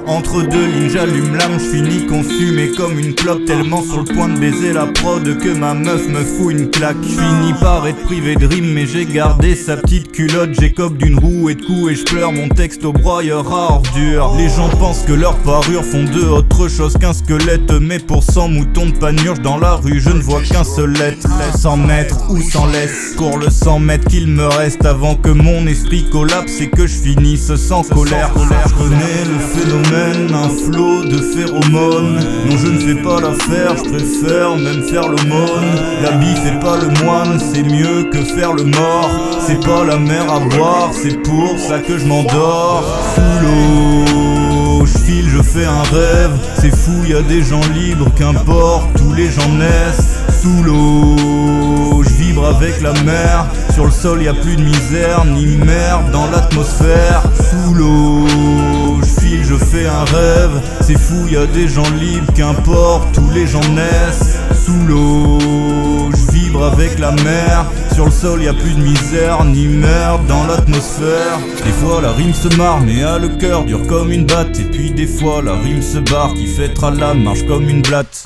Entre deux lignes j'allume l'âme, j'finis consumé comme une clope, tellement sur le point de baiser la prod que ma meuf me fout une claque. J'finis par être privé de rime mais j'ai gardé sa petite culotte. J'écope d'une roue et de coups et j'pleure mon texte au broyeur à ordures. Les gens pensent que leurs parures font de autre chose qu'un squelette, mais pour 100 moutons de panurge dans la rue je ne vois qu'un seul être. 100 mètres ou sans laisse, cours le 100 mètres qu'il me reste avant que mon esprit collapse et que je finisse sans colère. Je connais le phénomène, un flot de phéromones. Non je ne fais pas l'affaire, je préfère même faire l'aumône. L'habit fait pas le moine, c'est mieux que faire le mort. C'est pas la mer à boire, c'est pour ça que je m'endors. Sous l'eau, je file, je fais un rêve. C'est fou, y'a des gens libres, qu'importe, tous les gens naissent. Sous l'eau, je vibre avec la mer. Sur le sol y'a plus de misère, ni merde dans l'atmosphère. Sous l'eau, je file, je fais un rêve. C'est fou, y'a des gens libres, qu'importe, tous les gens naissent. Sous l'eau, je vibre avec la mer. Sur le sol y'a plus de misère, ni merde dans l'atmosphère. Des fois la rime se marre mais a le cœur dur comme une batte. Et puis des fois la rime se barre qui fêtera la marche comme une blatte.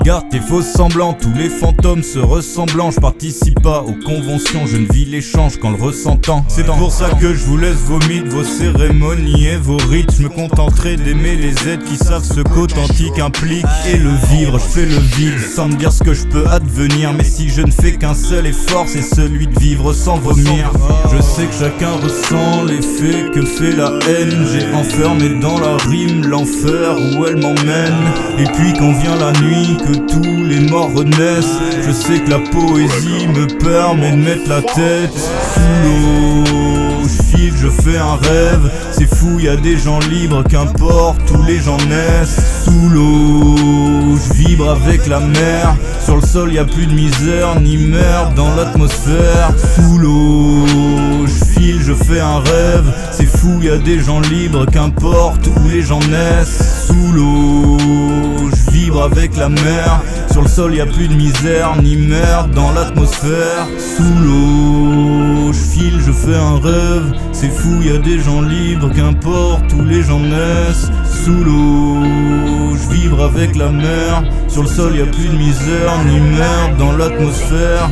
Garde tes faux semblants, tous les fantômes se ressemblant. Je participe pas aux conventions, je ne vis l'échange qu'en le ressentant. C'est pour ça que je vous laisse vos mythes, vos cérémonies et vos rites. Je me contenterai d'aimer les êtres qui savent ce qu'authentique implique. Et le vivre, je fais le vide sans me dire ce que je peux advenir. Mais si je ne fais qu'un seul effort, c'est celui de vivre sans vomir. Je sais que chacun ressent l'effet que fait la haine. J'ai enfermé dans la rime l'enfer où elle m'emmène. Et puis quand vient la nuit, que tous les morts renaissent, je sais que la poésie me permet de mettre la tête sous l'eau. Je file, je fais un rêve, c'est fou, y'a des gens libres, qu'importe, tous les gens naissent. Sous l'eau, je vibre avec la mer. Sur le sol y'a plus de misère, ni merde dans l'atmosphère. Sous l'eau, je file, je fais un rêve, c'est fou, y'a des gens libres, qu'importe, où les gens naissent. Sous l'eau, je vibre avec la mer. Sur le sol y'a plus de misère, ni merde dans l'atmosphère. Sous l'eau, je file, je fais un rêve, c'est fou, y'a des gens libres, qu'importe, où les gens naissent. Sous l'eau, je vibre avec la mer. Sur le sol y'a plus de misère, ni merde dans l'atmosphère.